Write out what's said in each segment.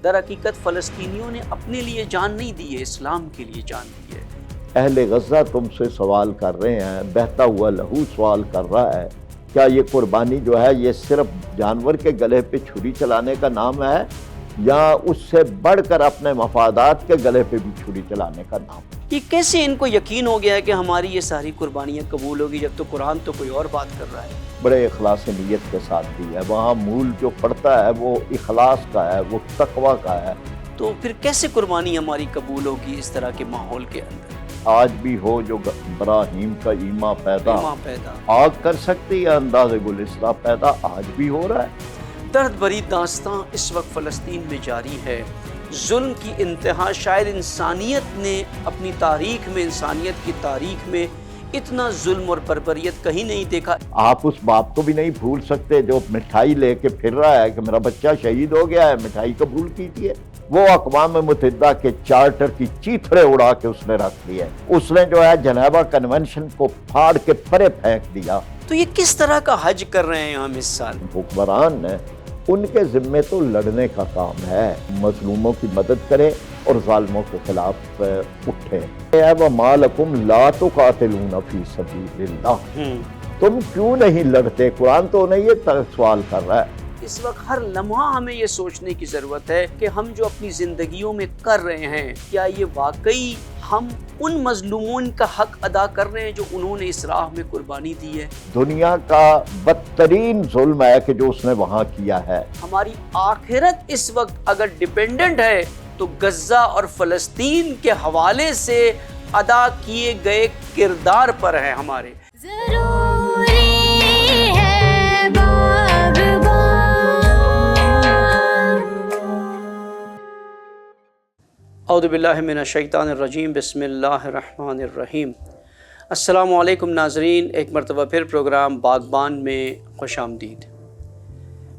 در حقیقت فلسطینیوں نے اپنے لیے جان نہیں دی ہے، اسلام کے لیے جان دی ہے۔ اہل غزہ تم سے سوال کر رہے ہیں، بہتا ہوا لہو سوال کر رہا ہے، کیا یہ قربانی جو ہے یہ صرف جانور کے گلے پہ چھری چلانے کا نام ہے یا اس سے بڑھ کر اپنے مفادات کے گلے پہ بھی چھری چلانے کا نام ہے؟ یہ کیسے ان کو یقین ہو گیا ہے کہ ہماری یہ ساری قربانیاں قبول ہوگی، جب تو قرآن تو کوئی اور بات کر رہا ہے؟ بڑے اخلاص نیت کے ساتھ دی ہے، وہاں مول جو پڑتا ہے وہ اخلاص کا ہے، وہ تقوی کا ہے۔ تو پھر کیسے قربانی ہماری قبول ہوگی اس طرح کے ماحول کے اندر؟ آج بھی ہو جو ابراہیم کا ایما پیدا پیدا آگ کر سکتی ہے، انداز گلستہ پیدا آج بھی ہو رہا ہے۔ درد بھری داستاں اس وقت فلسطین میں جاری ہے، ظلم کی انتہا، شاید انسانیت نے اپنی تاریخ میں، انسانیت کی تاریخ میں اتنا ظلم اور بربریت کہیں نہیں دیکھا۔ آپ اس باپ کو بھی نہیں بھول سکتے جو مٹھائی لے کے پھر رہا ہے کہ میرا بچہ شہید ہو گیا ہے، مٹھائی قبول کیجیے۔ وہ اقوام متحدہ کے چارٹر کی چیتھڑے اڑا کے اس نے رکھ دی ہے، اس نے جو ہے جنیوا کنونشن کو پھاڑ کے پرے پھینک دیا۔ تو یہ کس طرح کا حج کر رہے ہیں ہم اس سال؟ حکمران نے ان کے ذمے تو لڑنے کا کام ہے، مظلوموں کی مدد کرے اور ظالموں کے خلاف اٹھے۔ وَمَا لَكُمْ لَا تُقَاتِلُونَ فِي سَبِيلِ اللَّهِ، تم کیوں نہیں لڑتے؟ قرآن تو نہیں یہ سوال کر رہا ہے۔ اس وقت ہر لمحہ ہمیں یہ سوچنے کی ضرورت ہے کہ ہم جو اپنی زندگیوں میں کر رہے ہیں، کیا یہ واقعی ہم ان مظلومون کا حق ادا کر رہے ہیں جو انہوں نے اس راہ میں قربانی دی ہے؟ دنیا کا بدترین ظلم ہے کہ جو اس نے وہاں کیا ہے۔ ہماری آخرت اس وقت اگر ڈیپینڈنٹ ہے تو غزہ اور فلسطین کے حوالے سے ادا کیے گئے کردار پر ہے ہمارے۔ اعوذ باللہ من الشیطان الرجیم، بسم اللہ الرحمن الرحیم۔ السلام علیکم ناظرین، ایک مرتبہ پھر پروگرام باغبان میں خوش آمدید۔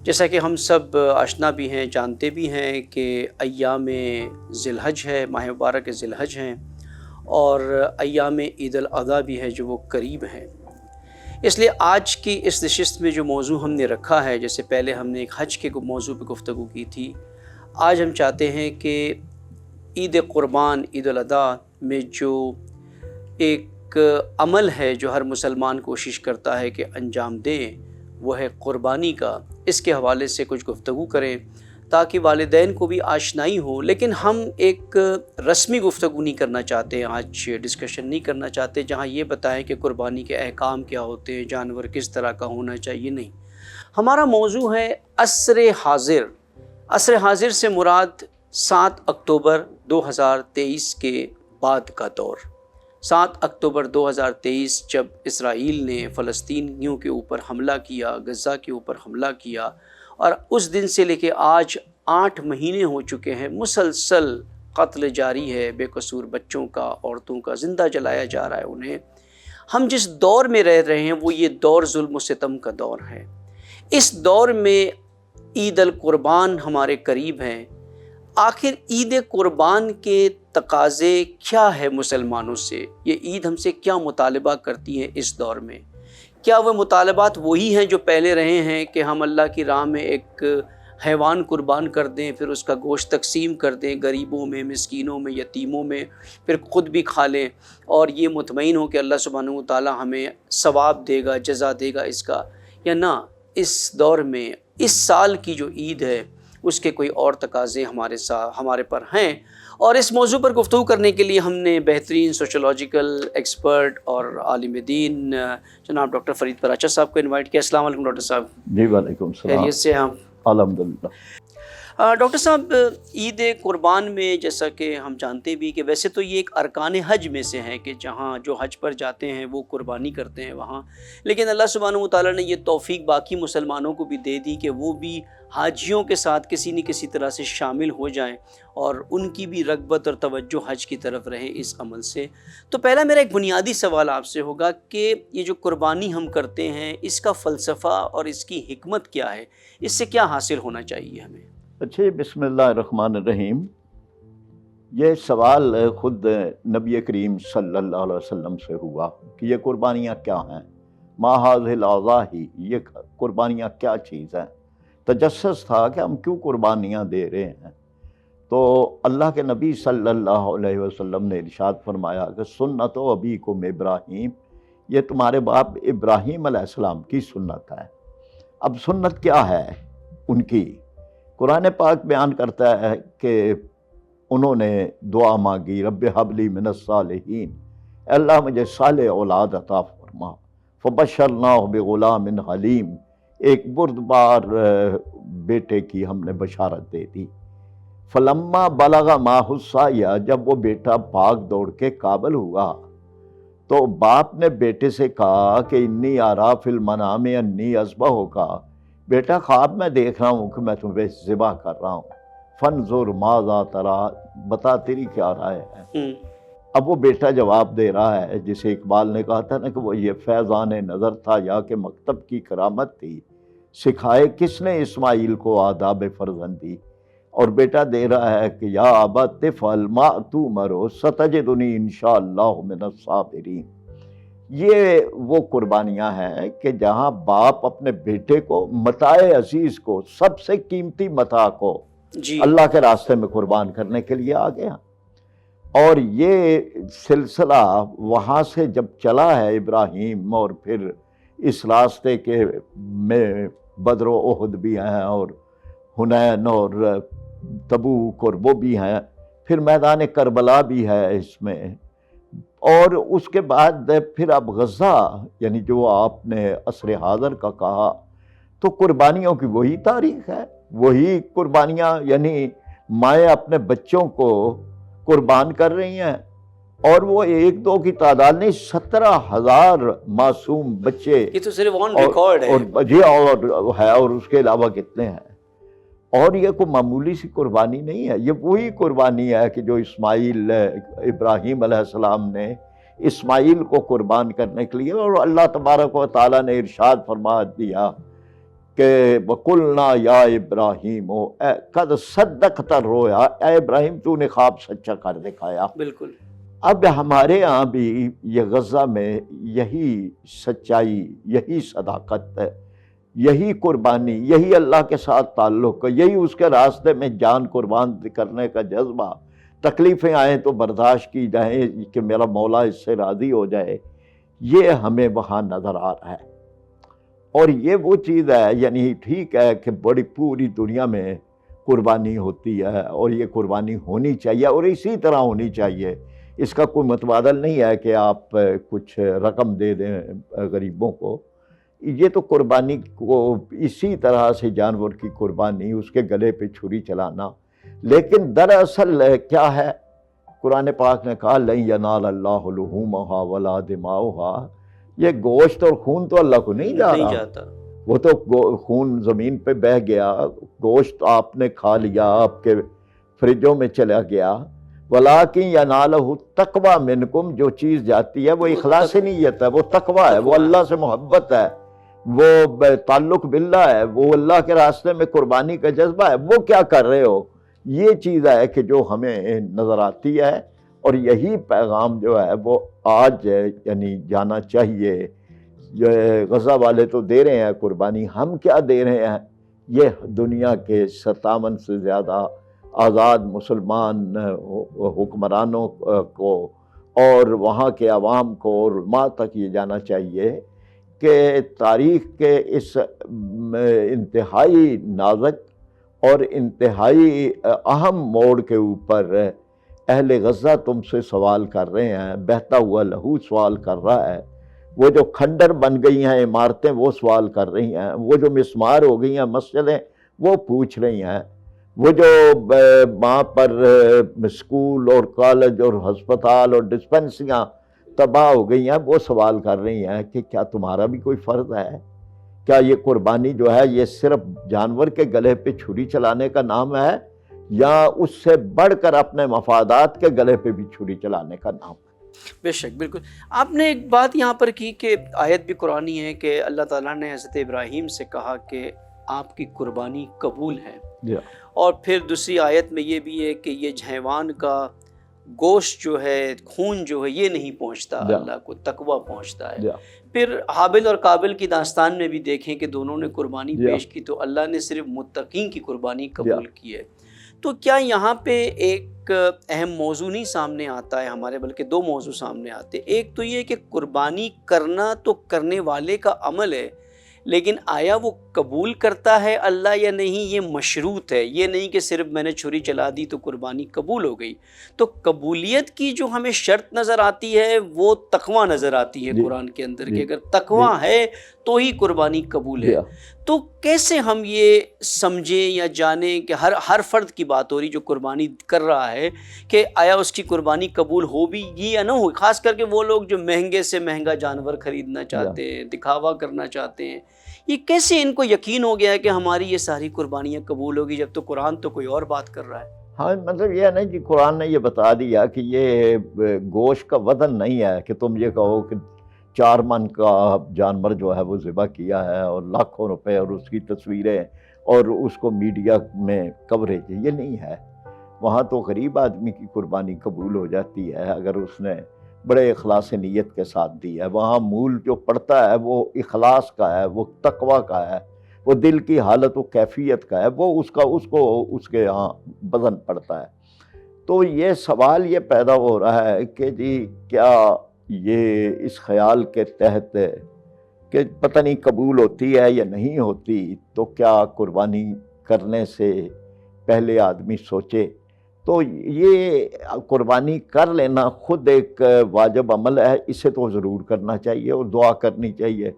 جیسا کہ ہم سب آشنا بھی ہیں، جانتے بھی ہیں کہ ایام ذی الحج ہے، ماہ مبارک ذی الحج ہیں، اور ایام عید الاضحیٰ بھی ہے جو وہ قریب ہیں۔ اس لیے آج کی اس نشست میں جو موضوع ہم نے رکھا ہے، جیسے پہلے ہم نے ایک حج کے موضوع پہ گفتگو کی تھی، آج ہم چاہتے ہیں کہ عید قربان، عید الاضحیٰ میں جو ایک عمل ہے جو ہر مسلمان کوشش کرتا ہے کہ انجام دے، وہ ہے قربانی کا، اس کے حوالے سے کچھ گفتگو کریں تاکہ والدین کو بھی آشنائی ہو۔ لیکن ہم ایک رسمی گفتگو نہیں کرنا چاہتے، آج ڈسکشن نہیں کرنا چاہتے جہاں یہ بتائیں کہ قربانی کے احکام کیا ہوتے ہیں، جانور کس طرح کا ہونا چاہیے، نہیں۔ ہمارا موضوع ہے عصر حاضر۔ عصر حاضر سے مراد 7 اکتوبر 2023 کے بعد کا دور۔ 7 اکتوبر 2023 جب اسرائیل نے فلسطینیوں کے اوپر حملہ کیا، غزہ کے اوپر حملہ کیا، اور اس دن سے لے کے آج 8 مہینے ہو چکے ہیں، مسلسل قتل جاری ہے، بے قصور بچوں کا، عورتوں کا زندہ جلایا جا رہا ہے انہیں۔ ہم جس دور میں رہ رہے ہیں وہ یہ دور ظلم و ستم کا دور ہے۔ اس دور میں عید القربان ہمارے قریب ہیں۔ آخر عید قربان کے تقاضے کیا ہے مسلمانوں سے؟ یہ عید ہم سے کیا مطالبہ کرتی ہے اس دور میں؟ کیا وہ مطالبات وہی ہیں جو پہلے رہے ہیں کہ ہم اللہ کی راہ میں ایک حیوان قربان کر دیں، پھر اس کا گوشت تقسیم کر دیں غریبوں میں، مسکینوں میں، یتیموں میں، پھر خود بھی کھا لیں اور یہ مطمئن ہو کہ اللہ سبحانہ و تعالیٰ ہمیں ثواب دے گا، جزا دے گا اس کا؟ یا نہ، اس دور میں اس سال کی جو عید ہے اس کے کوئی اور تقاضے ہمارے پر ہیں؟ اور اس موضوع پر گفتگو کرنے کے لیے ہم نے بہترین سوشولوجیکل ایکسپرٹ اور عالم دین جناب ڈاکٹر فرید پراچا صاحب کو انوائٹ کیا۔ السلام علیکم ڈاکٹر صاحب۔ جی وعلیکم السلام۔ خیریت سے ہیں؟ الحمدللہ۔ ڈاکٹر صاحب، عید قربان میں جیسا کہ ہم جانتے بھی کہ ویسے تو یہ ایک ارکان حج میں سے ہے کہ جہاں جو حج پر جاتے ہیں وہ قربانی کرتے ہیں وہاں، لیکن اللہ سبحانہ و تعالیٰ نے یہ توفیق باقی مسلمانوں کو بھی دے دی کہ وہ بھی حاجیوں کے ساتھ کسی نہ کسی طرح سے شامل ہو جائیں اور ان کی بھی رغبت اور توجہ حج کی طرف رہے اس عمل سے۔ تو پہلا میرا ایک بنیادی سوال آپ سے ہوگا کہ یہ جو قربانی ہم کرتے ہیں اس کا فلسفہ اور اس کی حکمت کیا ہے؟ اس سے کیا حاصل ہونا چاہیے ہمیں؟ اچھا، بسم اللہ الرحمن الرحیم۔ یہ سوال خود نبی کریم صلی اللہ علیہ وسلم سے ہوا کہ یہ قربانیاں کیا ہیں، ما ھذہ الاضاحی، یہ قربانیاں کیا چیز ہیں؟ تجسس تھا کہ ہم کیوں قربانیاں دے رہے ہیں۔ تو اللہ کے نبی صلی اللہ علیہ وسلم نے ارشاد فرمایا کہ سنت و ابیکم ابراہیم، یہ تمہارے باپ ابراہیم علیہ السلام کی سنت ہے۔ اب سنت کیا ہے ان کی؟ قرآن پاک بیان کرتا ہے کہ انہوں نے دعا مانگی، رب حب لی من الصالحین، اے اللہ مجھے صالح اولاد عطا فرما، فبشرناہ بغلام حلیم، ایک بردبار بیٹے کی ہم نے بشارت دے دی۔ فلما بلغ معہ السعی، جب وہ بیٹا بھاگ دوڑ کے قابل ہوا تو باپ نے بیٹے سے کہا کہ انی ارا فی المنام انی اذبحک، بیٹا خواب میں دیکھ رہا ہوں کہ میں تمہیں ذبح کر رہا ہوں، فانظر ماذا تری، بتا تیری کیا رائے ہے۔ اب وہ بیٹا جواب دے رہا ہے، جسے اقبال نے کہا تھا نا کہ وہ یہ فیضان نظر تھا یا کہ مکتب کی کرامت تھی، سکھائے کس نے اسماعیل کو آداب فرزندی۔ اور بیٹا دے رہا ہے کہ یا ابت افعل ما تؤمر ستجدنی انشاءاللہ من الصابرین۔ یہ وہ قربانیاں ہیں کہ جہاں باپ اپنے بیٹے کو، متاع عزیز کو، سب سے قیمتی متاع کو اللہ کے راستے میں قربان کرنے کے لیے آ گیا۔ اور یہ سلسلہ وہاں سے جب چلا ہے ابراہیم، اور پھر اس راستے کے میں بدر و احد بھی ہیں، اور حنین اور تبوک اور وہ بھی ہیں، پھر میدان کربلا بھی ہے اس میں، اور اس کے بعد پھر اب غزہ، یعنی جو آپ نے عصر حاضر کا کہا، تو قربانیوں کی وہی تاریخ ہے، وہی قربانیاں، یعنی مائیں اپنے بچوں کو قربان کر رہی ہیں، اور وہ ایک دو کی تعداد نہیں، 17,000 معصوم بچے، یہ تو صرف آن ریکارڈ ہے، اور اس کے علاوہ کتنے ہیں۔ اور یہ کوئی معمولی سی قربانی نہیں ہے، یہ وہی قربانی ہے کہ جو ابراہیم علیہ السلام نے اسماعیل کو قربان کرنے کے لیے، اور اللہ تبارک و تعالیٰ نے ارشاد فرما دیا کہ وَقُلْنَا يَا إِبْرَاهِيمُ قَدْ صَدَّقْتَ الرُّؤْيَا، اے ابراہیم تو نے خواب سچا کر دکھایا۔ بالکل۔ اب ہمارے ہاں بھی یہ غزہ میں یہی سچائی، یہی صداقت ہے، یہی قربانی، یہی اللہ کے ساتھ تعلق، یہی اس کے راستے میں جان قربان کرنے کا جذبہ، تکلیفیں آئیں تو برداشت کی جائیں کہ میرا مولا اس سے راضی ہو جائے، یہ ہمیں وہاں نظر آ رہا ہے۔ اور یہ وہ چیز ہے، یعنی ٹھیک ہے کہ بڑی پوری دنیا میں قربانی ہوتی ہے، اور یہ قربانی ہونی چاہیے، اور اسی طرح ہونی چاہیے، اس کا کوئی متبادل نہیں ہے کہ آپ کچھ رقم دے دیں غریبوں کو۔ یہ تو قربانی کو اسی طرح سے جانور کی قربانی، اس کے گلے پہ چھری چلانا، لیکن دراصل کیا ہے؟ قرآن پاک نے کہا لَن يَنَالَ اللَّهُ لُحُومَهَا وَلَا دِمَاؤُهَا، یہ گوشت اور خون تو اللہ کو نہیں جا رہا، وہ تو خون زمین پہ بہہ گیا، گوشت آپ نے کھا لیا، آپ کے فریجوں میں چلا گیا، وَلَٰكِن يَنَالُهُ التَّقْوَىٰ مِنْكُمْ، جو چیز جاتی ہے وہ اخلاص نیت ہے، وہ تقویٰ ہے، وہ اللہ سے محبت ہے، وہ تعلق باللہ ہے، وہ اللہ کے راستے میں قربانی کا جذبہ ہے۔ وہ کیا کر رہے ہو؟ یہ چیز ہے کہ جو ہمیں نظر آتی ہے، اور یہی پیغام جو ہے وہ آج یعنی جانا چاہیے۔ غزہ والے تو دے رہے ہیں قربانی، ہم کیا دے رہے ہیں؟ یہ دنیا کے 57 سے زیادہ آزاد مسلمان حکمرانوں کو اور وہاں کے عوام کو اور علماء تک یہ جانا چاہیے کہ تاریخ کے اس انتہائی نازک اور انتہائی اہم موڑ کے اوپر اہل غزہ تم سے سوال کر رہے ہیں، بہتا ہوا لہو سوال کر رہا ہے، وہ جو کھنڈر بن گئی ہیں عمارتیں وہ سوال کر رہی ہیں، وہ جو مسمار ہو گئی ہیں مسجدیں وہ پوچھ رہی ہیں، وہ جو وہاں پر اسکول اور کالج اور ہسپتال اور ڈسپنسریاں تباہ ہو گئی ہیں وہ سوال کر رہی ہیں کہ کیا تمہارا بھی کوئی فرض ہے؟ کیا یہ قربانی جو ہے یہ صرف جانور کے گلے پہ چھری چلانے کا نام ہے، یا اس سے بڑھ کر اپنے مفادات کے گلے پہ بھی چھری چلانے کا نام ہے؟ بے شک، بالکل۔ آپ نے ایک بات یہاں پر کی کہ آیت بھی قرآنی ہے کہ اللہ تعالیٰ نے حضرت ابراہیم سے کہا کہ آپ کی قربانی قبول ہے، اور پھر دوسری آیت میں یہ بھی ہے کہ یہ حیوان کا گوشت جو ہے، خون جو ہے، یہ نہیں پہنچتا اللہ کو، تقویٰ پہنچتا ہے۔ پھر حابل اور قابل کی داستان میں بھی دیکھیں کہ دونوں نے قربانی پیش کی تو اللہ نے صرف متقین کی قربانی قبول کی ہے۔ تو کیا یہاں پہ ایک اہم موضوع نہیں سامنے آتا ہے ہمارے، بلکہ دو موضوع سامنے آتے ہیں. ایک تو یہ کہ قربانی کرنا تو کرنے والے کا عمل ہے، لیکن آیا وہ قبول کرتا ہے اللہ یا نہیں، یہ مشروط ہے. یہ نہیں کہ صرف میں نے چھری چلا دی تو قربانی قبول ہو گئی. تو قبولیت کی جو ہمیں شرط نظر آتی ہے وہ تقویٰ نظر آتی ہے قرآن کے اندر، کہ اگر تقویٰ ہے تو ہی قربانی قبول ہے. تو کیسے ہم یہ سمجھیں یا جانیں کہ ہر فرد کی بات ہو رہی جو قربانی کر رہا ہے، کہ آیا اس کی قربانی قبول ہو بھی یا نہ ہو؟ خاص کر کے وہ لوگ جو مہنگے سے مہنگا جانور خریدنا چاہتے ہیں، دکھاوا کرنا چاہتے ہیں، یہ کیسے ان کو یقین ہو گیا ہے کہ ہماری یہ ساری قربانیاں قبول ہوگی، جب تو قرآن تو کوئی اور بات کر رہا ہے؟ ہاں مطلب یہ ہے نا کہ قرآن نے یہ بتا دیا کہ یہ گوشت کا وزن نہیں ہے کہ تم یہ کہو کہ 4 من کا جانور جو ہے وہ ذبح کیا ہے اور لاکھوں روپے اور اس کی تصویریں اور اس کو میڈیا میں کوریج، یہ نہیں ہے. وہاں تو غریب آدمی کی قربانی قبول ہو جاتی ہے اگر اس نے بڑے اخلاص نیت کے ساتھ دی ہے. وہاں مول جو پڑتا ہے وہ اخلاص کا ہے، وہ تقویٰ کا ہے، وہ دل کی حالت و کیفیت کا ہے، وہ اس کے ہاں وزن پڑتا ہے. تو یہ سوال یہ پیدا ہو رہا ہے کہ جی کیا یہ اس خیال کے تحت کہ پتہ نہیں قبول ہوتی ہے یا نہیں ہوتی، تو کیا قربانی کرنے سے پہلے آدمی سوچے. تو یہ قربانی کر لینا خود ایک واجب عمل ہے، اسے تو ضرور کرنا چاہیے اور دعا کرنی چاہیے،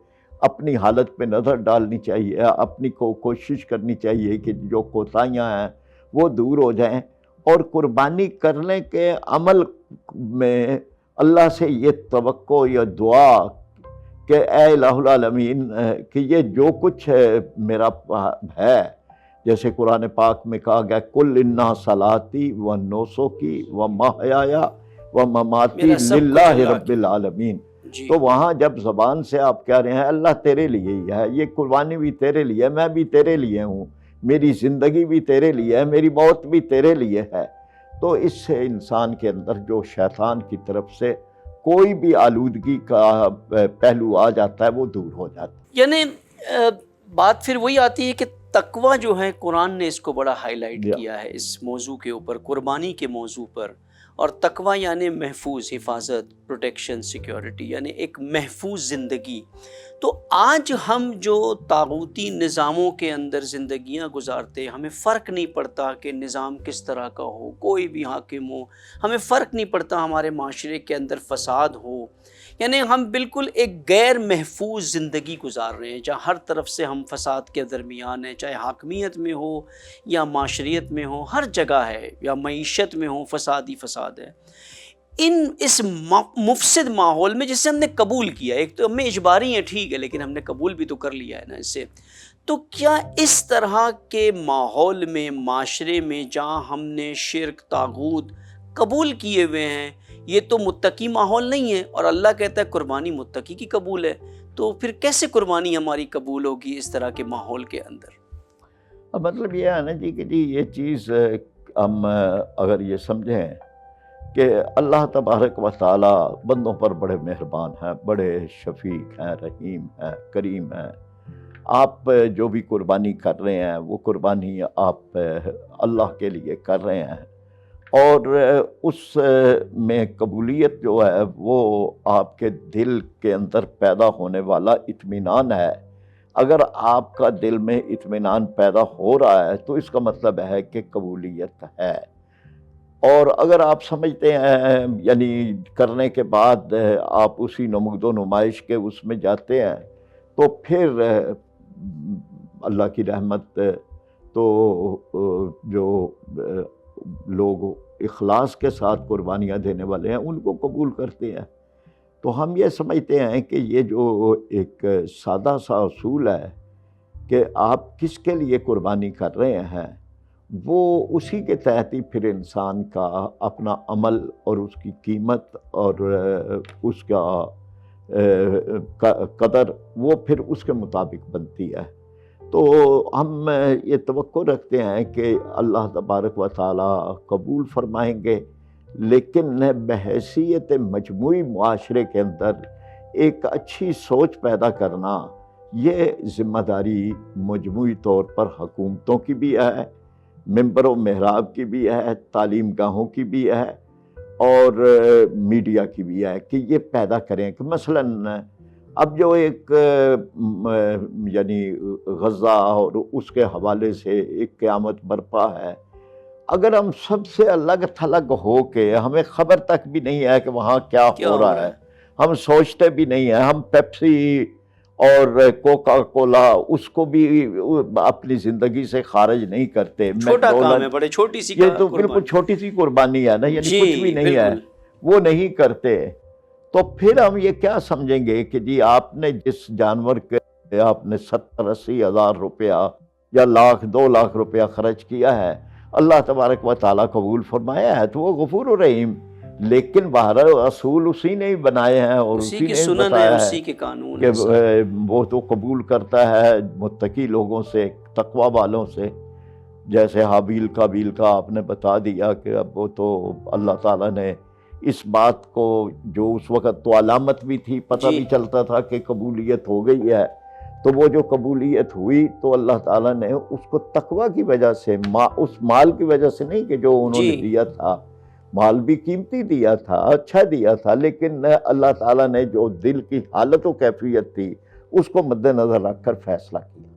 اپنی حالت پہ نظر ڈالنی چاہیے، اپنی کوشش کرنی چاہیے کہ جو کوتاہیاں ہیں وہ دور ہو جائیں. اور قربانی کرنے کے عمل میں اللہ سے یہ توقع یا دعا کہ اے الہ العالمین کہ یہ جو کچھ میرا ہے، جیسے قرآن پاک میں کہا گیا کل انا صلاتی و نسکی و محیایا و مماتی للہ رب العالمین. تو وہاں جب زبان سے آپ کہہ رہے ہیں اللہ تیرے لیے ہی ہے، یہ قربانی بھی تیرے لیے ہے، میں بھی تیرے لیے ہوں، میری زندگی بھی تیرے لیے ہے، میری موت بھی تیرے لیے ہے، تو اس سے انسان کے اندر جو شیطان کی طرف سے کوئی بھی آلودگی کا پہلو آ جاتا ہے وہ دور ہو جاتا ہے. یعنی بات پھر وہی آتی ہے کہ تقویٰ جو ہے قرآن نے اس کو بڑا ہائی لائٹ کیا ہے اس موضوع کے اوپر، قربانی کے موضوع پر. اور تقویٰ یعنی محفوظ، حفاظت، پروٹیکشن، سیکیورٹی، یعنی ایک محفوظ زندگی. تو آج ہم جو طاغوتی نظاموں کے اندر زندگیاں گزارتے ہیں، ہمیں فرق نہیں پڑتا کہ نظام کس طرح کا ہو، کوئی بھی حاکم ہو، ہمیں فرق نہیں پڑتا ہمارے معاشرے کے اندر فساد ہو، یعنی ہم بالکل ایک غیر محفوظ زندگی گزار رہے ہیں جہاں ہر طرف سے ہم فساد کے درمیان ہیں، چاہے حاکمیت میں ہو یا معاشریت میں ہو، ہر جگہ ہے، یا معیشت میں ہو فساد ہی فساد ہے. اس مفسد ماحول میں جسے ہم نے قبول کیا، ایک تو ہمیں اجباری ہیں ٹھیک ہے، لیکن ہم نے قبول بھی تو کر لیا ہے نا اسے. تو کیا اس طرح کے ماحول میں، معاشرے میں جہاں ہم نے شرک، طاغوت قبول کیے ہوئے ہیں، یہ تو متقی ماحول نہیں ہے، اور اللہ کہتا ہے قربانی متقی کی قبول ہے، تو پھر کیسے قربانی ہماری قبول ہوگی اس طرح کے ماحول کے اندر؟ مطلب یہ ہے نا جی کہ جی یہ چیز ہم اگر یہ سمجھیں کہ اللہ تبارک و تعالی بندوں پر بڑے مہربان ہیں، بڑے شفیق ہیں، رحیم ہیں، کریم ہیں. آپ جو بھی قربانی کر رہے ہیں وہ قربانی آپ اللہ کے لیے کر رہے ہیں، اور اس میں قبولیت جو ہے وہ آپ کے دل کے اندر پیدا ہونے والا اطمینان ہے. اگر آپ کا دل میں اطمینان پیدا ہو رہا ہے تو اس کا مطلب ہے کہ قبولیت ہے. اور اگر آپ سمجھتے ہیں یعنی کرنے کے بعد آپ اسی نمود و نمائش کے اس میں جاتے ہیں، تو پھر اللہ کی رحمت تو جو لوگ اخلاص کے ساتھ قربانیاں دینے والے ہیں ان کو قبول کرتے ہیں. تو ہم یہ سمجھتے ہیں کہ یہ جو ایک سادہ سا اصول ہے کہ آپ کس کے لیے قربانی کر رہے ہیں، وہ اسی کے تحت ہی پھر انسان کا اپنا عمل اور اس کی قیمت اور اس کا قدر وہ پھر اس کے مطابق بنتی ہے. تو ہم یہ توقع رکھتے ہیں کہ اللہ تبارک و تعالی قبول فرمائیں گے، لیکن بحیثیت مجموعی معاشرے کے اندر ایک اچھی سوچ پیدا کرنا یہ ذمہ داری مجموعی طور پر حکومتوں کی بھی ہے، ممبر و محراب کی بھی ہے، تعلیم گاہوں کی بھی ہے، اور میڈیا کی بھی ہے کہ یہ پیدا کریں کہ مثلاً اب جو ایک یعنی غزہ اور اس کے حوالے سے ایک قیامت برپا ہے، اگر ہم سب سے الگ تھلگ ہو کے ہمیں خبر تک بھی نہیں ہے کہ وہاں کیا ہو رہا ہے، ہم سوچتے بھی نہیں ہیں، ہم پیپسی اور کوکا کولا اس کو بھی اپنی زندگی سے خارج نہیں کرتے، چھوٹا کام ہے، بڑے چھوٹی سی یہ تو بالکل چھوٹی سی قربانی ہے نا، یعنی کچھ بھی نہیں ہے، وہ نہیں کرتے، تو پھر ہم یہ کیا سمجھیں گے کہ جی آپ نے جس جانور کے آپ نے 70-80 ہزار روپیہ یا لاکھ 2 لاکھ روپیہ خرچ کیا ہے، اللہ تبارک و تعالیٰ قبول فرمایا ہے تو وہ غفور الرحیم، لیکن بہرحال اصول اسی نے ہی بنائے ہیں اور اسی نے بتایا ہے اسی کے قانون کہ وہ تو قبول کرتا ہے متقی لوگوں سے، تقوی والوں سے، جیسے حابیل قابیل کا آپ نے بتا دیا کہ اب وہ تو اللہ تعالیٰ نے اس بات کو، جو اس وقت تو علامت بھی تھی، پتہ بھی چلتا تھا کہ قبولیت ہو گئی ہے، تو وہ جو قبولیت ہوئی تو اللہ تعالیٰ نے اس کو تقوی کی وجہ سے، اس مال کی وجہ سے نہیں کہ جو انہوں نے دیا تھا، مال بھی قیمتی دیا تھا، اچھا دیا تھا، لیکن اللہ تعالیٰ نے جو دل کی حالت و کیفیت تھی اس کو مد نظر رکھ کر فیصلہ کیا۔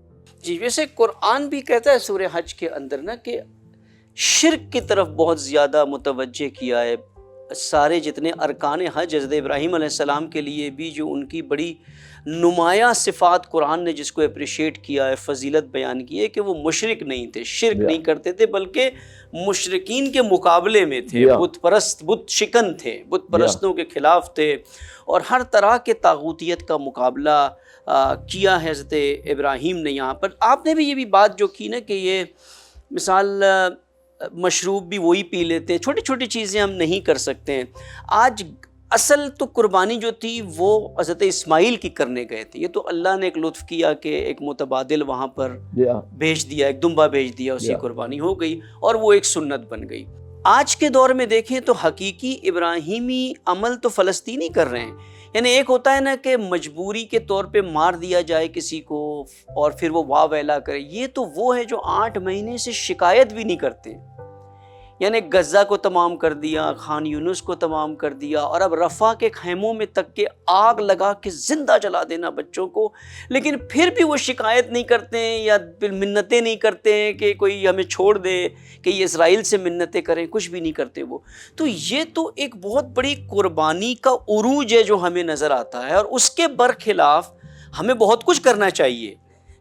جی، ویسے قرآن بھی کہتا ہے سورہ حج کے اندر نا کہ شرک کی طرف بہت زیادہ متوجہ کیا ہے، سارے جتنے ارکان حج حضرت ابراہیم علیہ السلام کے لیے بھی جو ان کی بڑی نمایاں صفات قرآن نے جس کو اپریشیٹ کیا ہے، فضیلت بیان کی ہے کہ وہ مشرک نہیں تھے، شرک نہیں کرتے تھے، بلکہ مشرکین کے مقابلے میں تھے، بت پرست، بت شکن تھے، بت پرستوں کے خلاف تھے، اور ہر طرح کے طاغوتیت کا مقابلہ کیا ہے حضرت ابراہیم نے یہاں پر۔ آپ نے بھی یہ بھی بات جو کی نا کہ یہ مثال مشروب بھی وہی پی لیتے ہیں، چھوٹی چھوٹی چیزیں ہم نہیں کر سکتے ہیں۔ آج اصل تو قربانی جو تھی وہ حضرت اسماعیل کی کرنے گئے تھے، یہ تو اللہ نے ایک لطف کیا کہ ایک متبادل وہاں پر بھیج دیا، ایک دمبا بھیج دیا، اسی قربانی ہو گئی اور وہ ایک سنت بن گئی۔ آج کے دور میں دیکھیں تو حقیقی ابراہیمی عمل تو فلسطینی کر رہے ہیں، یعنی ایک ہوتا ہے نا کہ مجبوری کے طور پہ مار دیا جائے کسی کو اور پھر وہ واہ ویلا کرے، یہ تو وہ ہے جو 8 مہینے سے شکایت بھی نہیں کرتے، یعنی غزہ کو تمام کر دیا، خان یونس کو تمام کر دیا، اور اب رفح کے خیموں میں تک کے آگ لگا کے زندہ جلا دینا بچوں کو، لیکن پھر بھی وہ شکایت نہیں کرتے ہیں یا منتیں نہیں کرتے ہیں کہ کوئی ہمیں چھوڑ دے، کہ یہ اسرائیل سے منتیں کریں، کچھ بھی نہیں کرتے وہ۔ تو یہ تو ایک بہت بڑی قربانی کا عروج ہے جو ہمیں نظر آتا ہے، اور اس کے برخلاف ہمیں بہت کچھ کرنا چاہیے،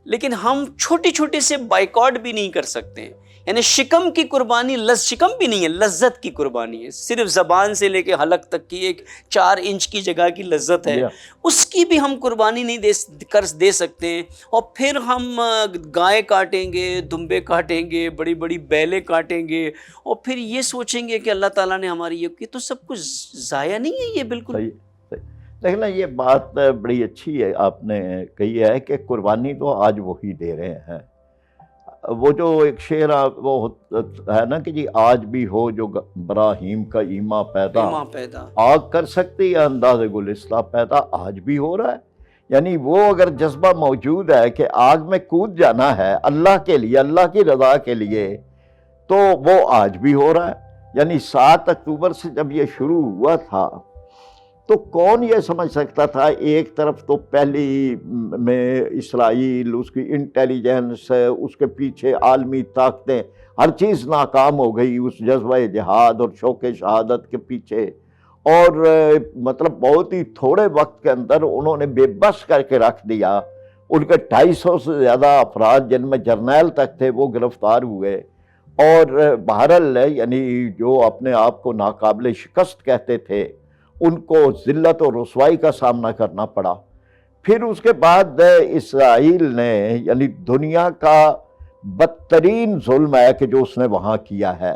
لیکن ہم چھوٹے چھوٹے سے بائیکاٹ بھی نہیں کر سکتے۔ یعنی شکم کی قربانی شکم بھی نہیں ہے، لذت کی قربانی ہے، صرف زبان سے لے کے حلق تک کی ایک 4 انچ کی جگہ کی لذت ہے، اس کی بھی ہم قربانی نہیں دے سکتے ہیں، اور پھر ہم گائے کاٹیں گے، دمبے کاٹیں گے، بڑی بڑی بیلیں کاٹیں گے، اور پھر یہ سوچیں گے کہ اللہ تعالیٰ نے ہماری یہ کی، تو سب کچھ ضائع نہیں ہے یہ بالکل؟ دیکھنا یہ بات بڑی اچھی ہے آپ نے کہی ہے کہ قربانی تو آج وہی دے رہے ہیں۔ وہ جو ایک شعر وہ ہے نا کہ جی آج بھی ہو جو ابراہیم کا ایما پیدا، آگ کر سکتی ہے انداز گلستہ پیدا، آج بھی ہو رہا ہے۔ یعنی وہ اگر جذبہ موجود ہے کہ آگ میں کود جانا ہے اللہ کے لیے، اللہ کی رضا کے لیے، تو وہ آج بھی ہو رہا ہے۔ یعنی 7 اکتوبر سے جب یہ شروع ہوا تھا تو کون یہ سمجھ سکتا تھا، ایک طرف تو پہلی میں اسرائیل، اس کی انٹیلیجنس، اس کے پیچھے عالمی طاقتیں، ہر چیز ناکام ہو گئی اس جذبہ جہاد اور شوق شہادت کے پیچھے، اور مطلب بہت ہی تھوڑے وقت کے اندر انہوں نے بے بس کر کے رکھ دیا۔ ان کے 250 سے زیادہ افراد جن میں جرنیل تک تھے وہ گرفتار ہوئے، اور بہرحال یعنی جو اپنے آپ کو ناقابل شکست کہتے تھے ان کو ذلت و رسوائی کا سامنا کرنا پڑا۔ پھر اس کے بعد اسرائیل نے یعنی دنیا کا بدترین ظلم ہے کہ جو اس نے وہاں کیا ہے،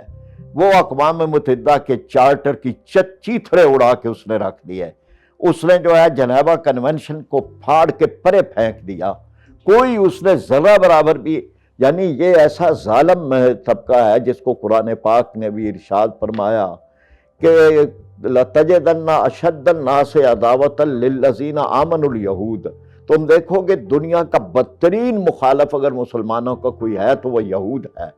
وہ اقوام متحدہ کے چارٹر کی چیتھڑے اڑا کے اس نے رکھ دیے۔ اس نے جو ہے جنیوا کنونشن کو پھاڑ کے پرے پھینک دیا، کوئی اس نے ذرہ برابر بھی، یعنی یہ ایسا ظالم طبقہ ہے جس کو قرآن پاک نے بھی ارشاد فرمایا کہ لَتَجِدَنَّ أَشَدَّ النَّاسِ عَدَاوَةً لِلَّذِينَ آمَنُوا الْيَهُودَ، تم دیکھو گے دنیا کا بدترین مخالف اگر مسلمانوں کا کوئی ہے تو وہ یہود ہے۔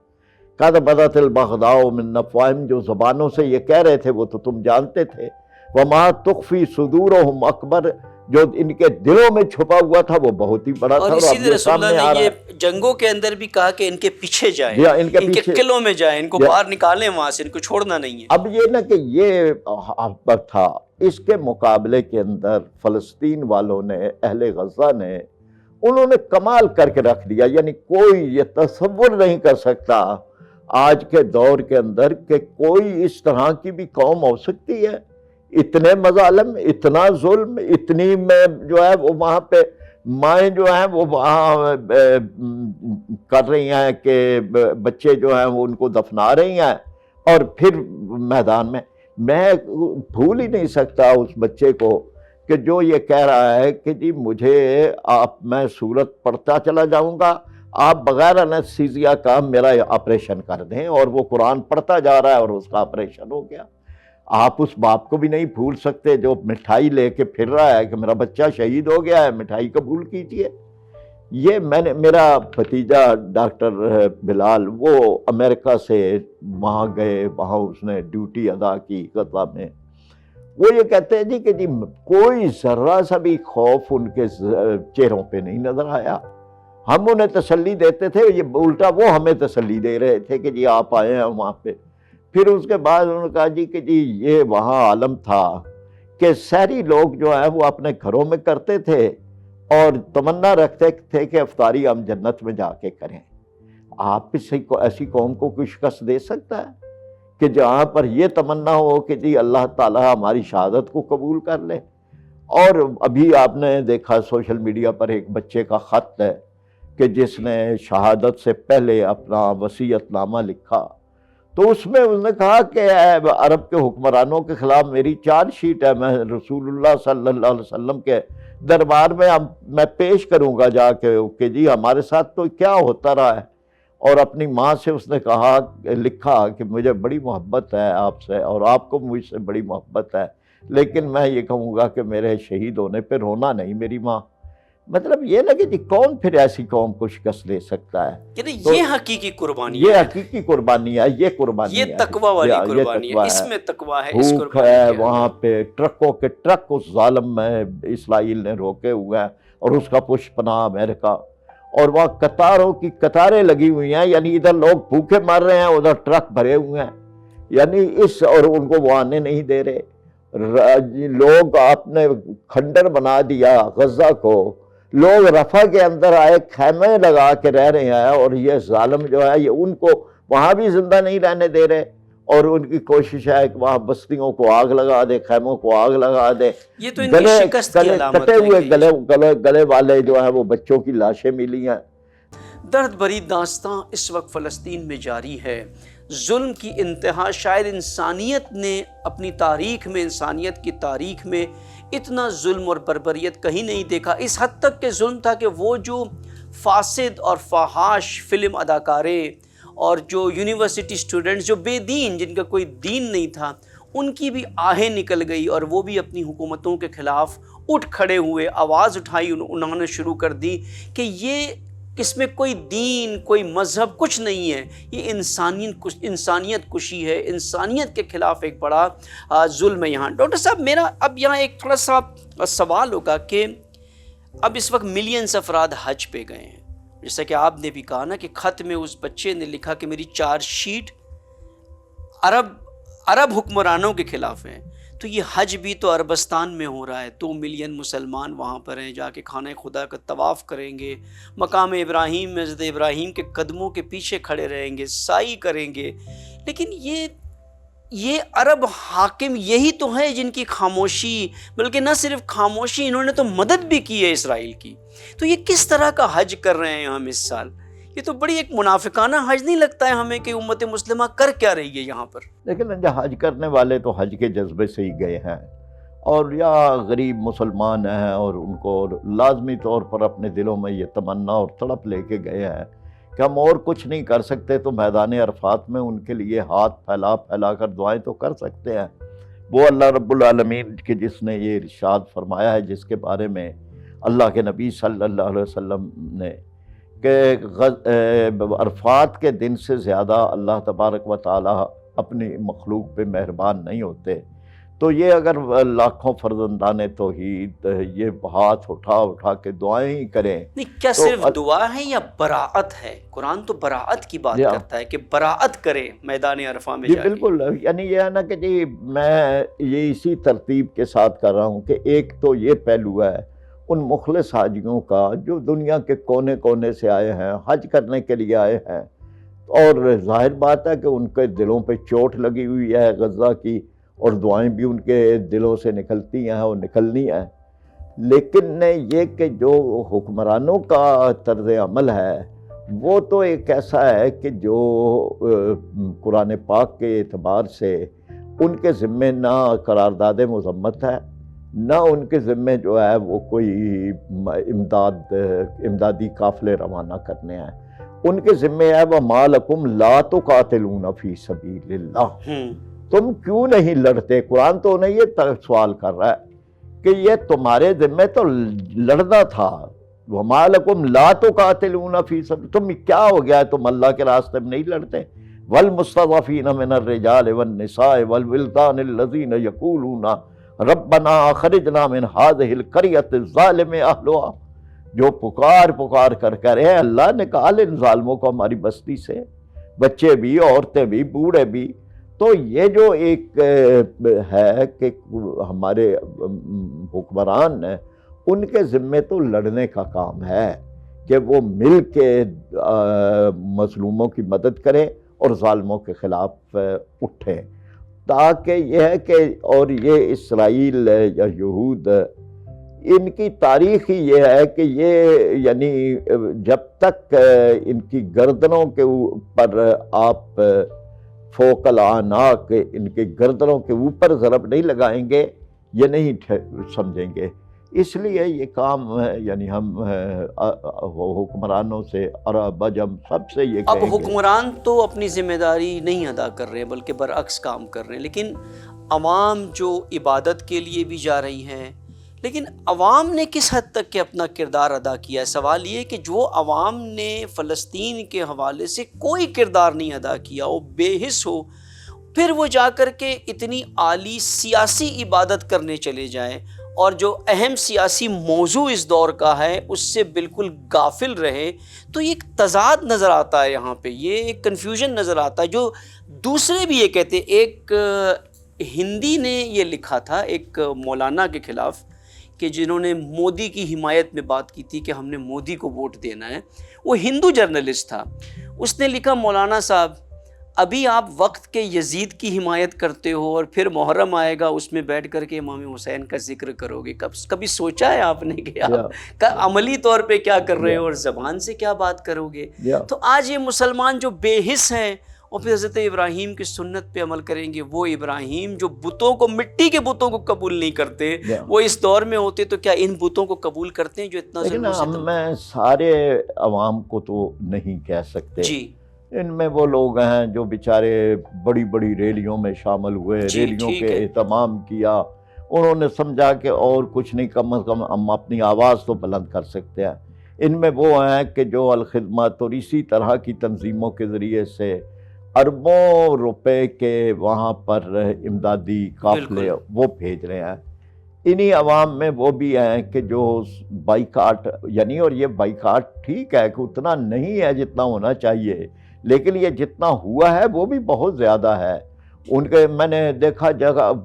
قد بدت البغضاء من افواہہم، جو زبانوں سے یہ کہہ رہے تھے وہ تو تم جانتے تھے، وما تخفی صدورہم اکبر، جو ان کے دلوں میں چھپا ہوا تھا وہ بہت ہی بڑا تھا، اور اسی اب لیے یہ رسول سامنے اللہ آ نے رہا یہ ہے۔ جنگوں کے اندر بھی کہا کہ ان کے پیچھے جائیں، جی ہاں، ان کے ان کے پیچھے قلعوں میں جائیں، ان کو جی۔ باہر نکالیں وہاں سے، ان کو چھوڑنا نہیں ہے۔ اب یہ نہ کہ یہ وقت تھا، اس کے مقابلے کے اندر فلسطین والوں نے، اہل غزہ نے، انہوں نے کمال کر کے رکھ دیا، یعنی کوئی یہ تصور نہیں کر سکتا آج کے دور کے اندر کہ کوئی اس طرح کی بھی قوم ہو سکتی ہے۔ اتنے مظالم، اتنا ظلم، اتنی میں جو ہے وہ وہاں پہ مائیں جو ہیں وہ وہاں کر رہی ہیں کہ بچے جو ہیں وہ ان کو دفنا رہی ہیں، اور پھر میدان میں بھول ہی نہیں سکتا اس بچے کو کہ جو یہ کہہ رہا ہے کہ جی مجھے میں سورت پڑھتا چلا جاؤں گا، آپ بغیر انستھیزیا کا میرا آپریشن کر دیں، اور وہ قرآن پڑھتا جا رہا ہے اور اس کا آپریشن ہو گیا۔ آپ اس باپ کو بھی نہیں بھول سکتے جو مٹھائی لے کے پھر رہا ہے کہ میرا بچہ شہید ہو گیا ہے، مٹھائی قبول کیجیے۔ یہ میرا بھتیجا ڈاکٹر بلال، وہ امریکہ سے وہاں گئے، وہاں اس نے ڈیوٹی ادا کی غزہ میں، وہ یہ کہتے ہیں جی کہ جی کوئی ذرہ سا بھی خوف ان کے چہروں پہ نہیں نظر آیا۔ ہم انہیں تسلی دیتے تھے، یہ الٹا وہ ہمیں تسلی دے رہے تھے کہ جی آپ آئے ہیں وہاں پہ۔ پھر اس کے بعد انہوں نے کہا جی کہ جی یہ وہاں عالم تھا کہ سحری لوگ جو ہیں وہ اپنے گھروں میں کرتے تھے اور تمنا رکھتے تھے کہ افطاری ہم جنت میں جا کے کریں۔ آپ ایسی قوم کو کوئی شکست دے سکتا ہے کہ جہاں پر یہ تمنا ہو کہ جی اللہ تعالیٰ ہماری شہادت کو قبول کر لے؟ اور ابھی آپ نے دیکھا سوشل میڈیا پر ایک بچے کا خط ہے کہ جس نے شہادت سے پہلے اپنا وصیت نامہ لکھا، تو اس میں نے کہا کہ عرب کے حکمرانوں کے خلاف میری چارج شیٹ ہے، میں رسول اللہ صلی اللہ علیہ وسلم کے دربار میں پیش کروں گا جا کے کہ جی ہمارے ساتھ تو کیا ہوتا رہا ہے۔ اور اپنی ماں سے اس نے کہا، لکھا کہ مجھے بڑی محبت ہے آپ سے اور آپ کو مجھ سے بڑی محبت ہے، لیکن میں یہ کہوں گا کہ میرے شہید ہونے پہ رونا نہیں میری ماں۔ مطلب یہ نہ کہ جی کون پھر ایسی قوم کو شکست دے سکتا ہے؟ یعنی یہ حقیقی قربانی یہ ہے، حقیقی قربانی ہے، یہ قربانی ہے، یہ تقوی والی یہ قربانی ہے، تقوی اس میں تقوی ہے، اس بھوک قربانی ہے کے وہاں اندر۔ پہ، ٹرکوں کے ٹرک اس ظالم میں اسرائیل نے روکے ہوئے ہیں، اور اس کا پشت پناہ امریکہ، اور وہاں قطاروں کی قطاریں لگی ہوئی ہیں، یعنی ادھر لوگ بھوکے مر رہے ہیں، ادھر ٹرک بھرے ہوئے ہیں، یعنی اور ان کو وہ آنے نہیں دے رہے۔ لوگ آپ نے کھنڈر بنا دیا غزہ کو، لوگ رفح کے اندر آئے، خیمے لگا کے رہ رہے ہیں، اور یہ ظالم جو ہے یہ ان کو وہاں بھی زندہ نہیں رہنے دے رہے، اور ان کی کوشش ہے کہ وہاں بستیوں کو آگ لگا دے، خیموں کو آگ لگا دے۔ یہ تو ان کی شکست کی علامت کٹے ہے ہوئے کہ گلے والے جو ہیں وہ بچوں کی لاشیں ملی ہیں۔ درد بھری داستاں اس وقت فلسطین میں جاری ہے۔ ظلم کی انتہا، شاید انسانیت نے اپنی تاریخ میں، انسانیت کی تاریخ میں اتنا ظلم اور بربریت کہیں نہیں دیکھا۔ اس حد تک کہ ظلم تھا کہ وہ جو فاسد اور فحاش فلم اداکارے اور جو یونیورسٹی اسٹوڈنٹس جو بے دین، جن کا کوئی دین نہیں تھا، ان کی بھی آہیں نکل گئی، اور وہ بھی اپنی حکومتوں کے خلاف اٹھ کھڑے ہوئے، آواز اٹھائی انہوں نے شروع کر دی کہ یہ اس میں کوئی دین، کوئی مذہب کچھ نہیں ہے، یہ انسانیت کشی ہے، انسانیت کے خلاف ایک بڑا ظلم ہے۔ یہاں ڈاکٹر صاحب میرا اب یہاں ایک تھوڑا سا سوال ہوگا کہ اب اس وقت ملینز افراد حج پہ گئے ہیں، جیسا کہ آپ نے بھی کہا نا کہ خط میں اس بچے نے لکھا کہ میری چارج شیٹ عرب حکمرانوں کے خلاف ہے، تو یہ حج بھی تو عربستان میں ہو رہا ہے، 2 ملین مسلمان وہاں پر ہیں، جا کے خانہ خدا کا طواف کریں گے، مقام ابراہیم میں حضرت ابراہیم کے قدموں کے پیچھے کھڑے رہیں گے، سعی کریں گے، لیکن یہ عرب حاکم یہی تو ہے جن کی خاموشی، بلکہ نہ صرف خاموشی، انہوں نے تو مدد بھی کی ہے اسرائیل کی، تو یہ کس طرح کا حج کر رہے ہیں ہم اس سال؟ یہ تو بڑی ایک منافقانہ حج نہیں لگتا ہے ہمیں کہ امت مسلمہ کر کیا رہی ہے یہاں پر؟ لیکن حج کرنے والے تو حج کے جذبے سے ہی گئے ہیں، اور یا غریب مسلمان ہیں اور ان کو لازمی طور پر اپنے دلوں میں یہ تمنا اور تڑپ لے کے گئے ہیں کہ ہم اور کچھ نہیں کر سکتے، تو میدان عرفات میں ان کے لیے ہاتھ پھیلا پھیلا کر دعائیں تو کر سکتے ہیں۔ وہ اللہ رب العالمین کے جس نے یہ ارشاد فرمایا ہے، جس کے بارے میں اللہ کے نبی صلی اللہ علیہ وسلم نے کہ عرفات کے دن سے زیادہ اللہ تبارک و تعالی اپنی مخلوق پہ مہربان نہیں ہوتے، تو یہ اگر لاکھوں فرزندان توحید یہ ہاتھ اٹھا اٹھا کے دعائیں ہی کریں، نہیں کیا تو صرف دعا ہے یا براعت ہے؟ قرآن تو براعت کی بات کرتا ہے کہ براعت کرے میدان عرفہ میں جی جا کے۔ بالکل، یعنی یہ ہے نا کہ جی میں یہ اسی ترتیب کے ساتھ کر رہا ہوں کہ ایک تو یہ پہلو ہے ان مخلص حاجیوں کا جو دنیا کے کونے کونے سے آئے ہیں، حج کرنے کے لیے آئے ہیں، اور ظاہر بات ہے کہ ان کے دلوں پہ چوٹ لگی ہوئی ہے غزہ کی، اور دعائیں بھی ان کے دلوں سے نکلتی ہیں اور نکلنی ہیں، لیکن یہ کہ جو حکمرانوں کا طرز عمل ہے وہ تو ایک ایسا ہے کہ جو قرآن پاک کے اعتبار سے ان کے ذمے نہ قرارداد مذمت ہے، نہ ان کے ذمے جو ہے وہ کوئی امدادی قافلے روانہ کرنے ہیں، ان کے ذمے ہے وَمَا لَكُمْ لَا تُقَاتِلُونَ فِي سَبِيلِ اللَّهِ، تم کیوں نہیں لڑتے؟ قرآن تو انہیں یہ سوال کر رہا ہے کہ یہ تمہارے ذمے تو لڑنا تھا، وَمَا لَكُمْ لَا تُقَاتِلُونَ فِي سَبِيلِ، تم کیا ہو گیا ہے تم اللہ کے راستے میں نہیں لڑتے؟ وَالْمُسْتَضْعَفِينَ مِنَ الرِّجَالِ وَالنِّسَاءِ وَالْوِلْدَانِ الَّذِينَ يَقُولُونَ رَبَّنَا أَخْرِجْنَا مِنْ هَذِهِ الْقَرْيَةِ الظَّالِمِ أَهْلُهَا، جو پکار کر اے اللہ نکال ان ظالموں کو ہماری بستی سے، بچے بھی، عورتیں بھی، بوڑھے بھی۔ تو یہ جو ایک ہے کہ ہمارے حکمران ہیں ان کے ذمے تو لڑنے کا کام ہے کہ وہ مل کے مظلوموں کی مدد کریں اور ظالموں کے خلاف اٹھیں، تاکہ یہ ہے کہ اور یہ اسرائیل یا یہود ان کی تاریخ ہی یہ ہے کہ یہ یعنی جب تک ان کی گردنوں کے اوپر آپ فوق الاعناق ان کے گردنوں کے اوپر ضرب نہیں لگائیں گے یہ نہیں سمجھیں گے۔ اس لیے یہ کام ہے یعنی ہم حکمرانوں سے عرب عجم سب سے یہ اب کہیں گے، حکمران تو اپنی ذمہ داری نہیں ادا کر رہے بلکہ برعکس کام کر رہے ہیں، لیکن عوام جو عبادت کے لیے بھی جا رہی ہیں، لیکن عوام نے کس حد تک کہ اپنا کردار ادا کیا ہے؟ سوال یہ کہ جو عوام نے فلسطین کے حوالے سے کوئی کردار نہیں ادا کیا، وہ بے حس ہو، پھر وہ جا کر کے اتنی عالی سیاسی عبادت کرنے چلے جائیں اور جو اہم سیاسی موضوع اس دور کا ہے اس سے بالکل غافل رہے، تو یہ ایک تضاد نظر آتا ہے یہاں پہ، یہ ایک کنفیوژن نظر آتا ہے۔ جو دوسرے بھی یہ کہتے، ایک ہندی نے یہ لکھا تھا ایک مولانا کے خلاف کہ جنہوں نے مودی کی حمایت میں بات کی تھی کہ ہم نے مودی کو ووٹ دینا ہے، وہ ہندو جرنلسٹ تھا، اس نے لکھا مولانا صاحب ابھی آپ وقت کے یزید کی حمایت کرتے ہو اور پھر محرم آئے گا اس میں بیٹھ کر کے امام حسین کا ذکر کرو گے، کبھی سوچا ہے آپ نے کہ آپ عملی طور پہ کیا کر رہے ہو اور زبان سے کیا بات کرو گے؟ تو آج یہ مسلمان جو بے حس ہیں اور پھر حضرت ابراہیم کی سنت پہ عمل کریں گے، وہ ابراہیم جو بتوں کو، مٹی کے بتوں کو قبول نہیں کرتے، وہ اس دور میں ہوتے تو کیا ان بتوں کو قبول کرتے ہیں جو اتنا ظلم و ستم؟ میں سارے عوام کو تو نہیں کہہ سکتے، جی ان میں وہ لوگ ہیں جو بیچارے بڑی بڑی ریلیوں میں شامل ہوئے، ریلیوں کے اہتمام کیا، انہوں نے سمجھا کہ اور کچھ نہیں، کم از کم ہم اپنی آواز تو بلند کر سکتے ہیں۔ ان میں وہ ہیں کہ جو الخدمت اور اسی طرح کی تنظیموں کے ذریعے سے اربوں روپے کے وہاں پر امدادی قافلے وہ بھیج رہے ہیں۔ انہی عوام میں وہ بھی ہیں کہ جو بائیکاٹ، یعنی اور یہ بائیکاٹ ٹھیک ہے کہ اتنا نہیں ہے جتنا ہونا چاہیے، لیکن یہ جتنا ہوا ہے وہ بھی بہت زیادہ ہے۔ ان کے میں نے دیکھا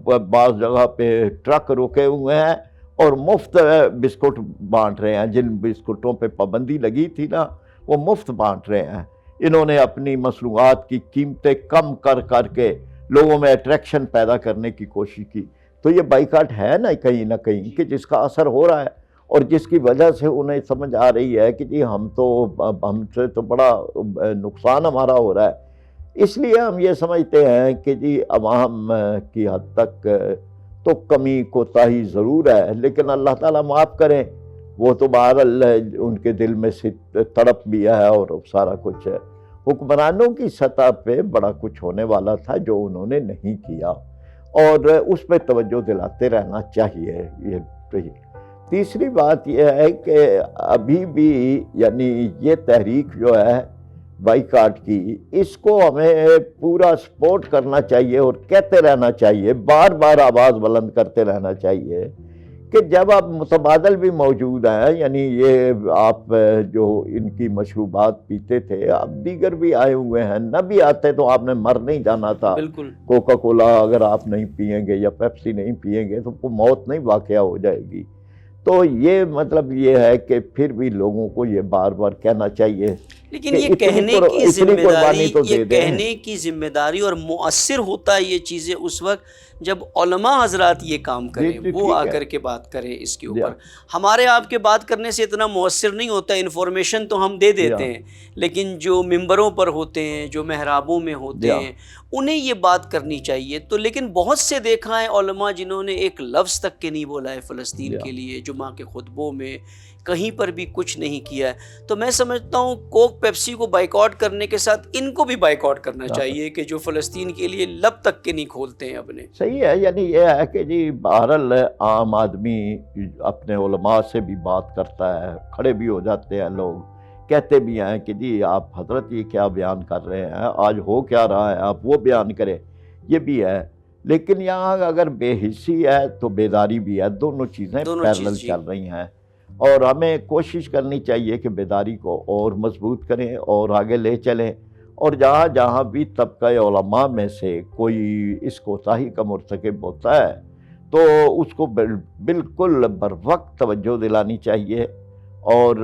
بعض جگہ پہ ٹرک رکے ہوئے ہیں اور مفت بسکٹ بانٹ رہے ہیں، جن بسکٹوں پہ پابندی لگی تھی نا وہ مفت بانٹ رہے ہیں۔ انہوں نے اپنی مصنوعات کی قیمتیں کم کر کے لوگوں میں اٹریکشن پیدا کرنے کی کوشش کی۔ تو یہ بائیکاٹ ہے نا کہیں نہ کہیں کہ جس کا اثر ہو رہا ہے اور جس کی وجہ سے انہیں سمجھ آ رہی ہے کہ جی ہم سے تو بڑا نقصان ہمارا ہو رہا ہے۔ اس لیے ہم یہ سمجھتے ہیں کہ جی عوام کی حد تک تو کمی کوتاہی ضرور ہے، لیکن اللہ تعالیٰ معاف کریں، وہ تو بہرحال ان کے دل میں سے تڑپ بھی ہے اور سارا کچھ ہے۔ حکمرانوں کی سطح پہ بڑا کچھ ہونے والا تھا جو انہوں نے نہیں کیا، اور اس پہ توجہ دلاتے رہنا چاہیے۔ یہ تیسری بات یہ ہے کہ ابھی بھی یعنی یہ تحریک جو ہے بائیکاٹ کی، اس کو ہمیں پورا سپورٹ کرنا چاہیے اور کہتے رہنا چاہیے، بار بار آواز بلند کرتے رہنا چاہیے کہ جب آپ متبادل بھی موجود ہیں، یعنی یہ آپ جو ان کی مشروبات پیتے تھے، اب دیگر بھی آئے ہوئے ہیں، نہ بھی آتے تو آپ نے مر نہیں جانا تھا۔ بالکل کوکا کولا اگر آپ نہیں پئیں گے یا پیپسی نہیں پئیں گے تو موت نہیں واقعہ ہو جائے گی۔ تو یہ مطلب یہ ہے کہ پھر بھی لوگوں کو یہ بار بار کہنا چاہیے، لیکن یہ کہنے کی ذمہ داری اور مؤثر ہوتا ہے یہ چیزیں اس وقت جب علماء حضرات یہ کام کریں، وہ آ کر کے بات کریں اس کے اوپر۔ ہمارے آپ کے بات کرنے سے اتنا مؤثر نہیں ہوتا، انفارمیشن تو ہم دے دیتے ہیں، لیکن جو ممبروں پر ہوتے ہیں، جو محرابوں میں ہوتے ہیں، انہیں یہ بات کرنی چاہیے۔ تو لیکن بہت سے دیکھا ہے علماء جنہوں نے ایک لفظ تک کے نہیں بولا ہے فلسطین کے لیے، جمعہ کے خطبوں میں کہیں پر بھی کچھ نہیں کیا ہے۔ تو میں سمجھتا ہوں کوک پیپسی کو بائیکاٹ کرنے کے ساتھ ان کو بھی بائیکاٹ کرنا چاہیے کہ جو فلسطین کے لیے لب تک کے نہیں کھولتے ہیں اپنے۔ صحیح ہے، یعنی یہ ہے کہ جی بہرحال عام آدمی اپنے علماء سے بھی بات کرتا ہے، کھڑے بھی ہو جاتے ہیں لوگ، کہتے بھی ہیں کہ جی آپ حضرت یہ کیا بیان کر رہے ہیں، آج ہو کیا رہا ہے، آپ وہ بیان کریں، یہ بھی ہے۔ لیکن یہاں اگر بے حسی ہے تو بیداری بھی ہے، دونوں چیزیں پیرلل چل رہی ہیں، اور ہمیں کوشش کرنی چاہیے کہ بیداری کو اور مضبوط کریں اور آگے لے چلیں، اور جہاں جہاں بھی طبقہ علماء میں سے کوئی اس کوتاہی کا مرتکب ہوتا ہے تو اس کو بالکل بر وقت توجہ دلانی چاہیے، اور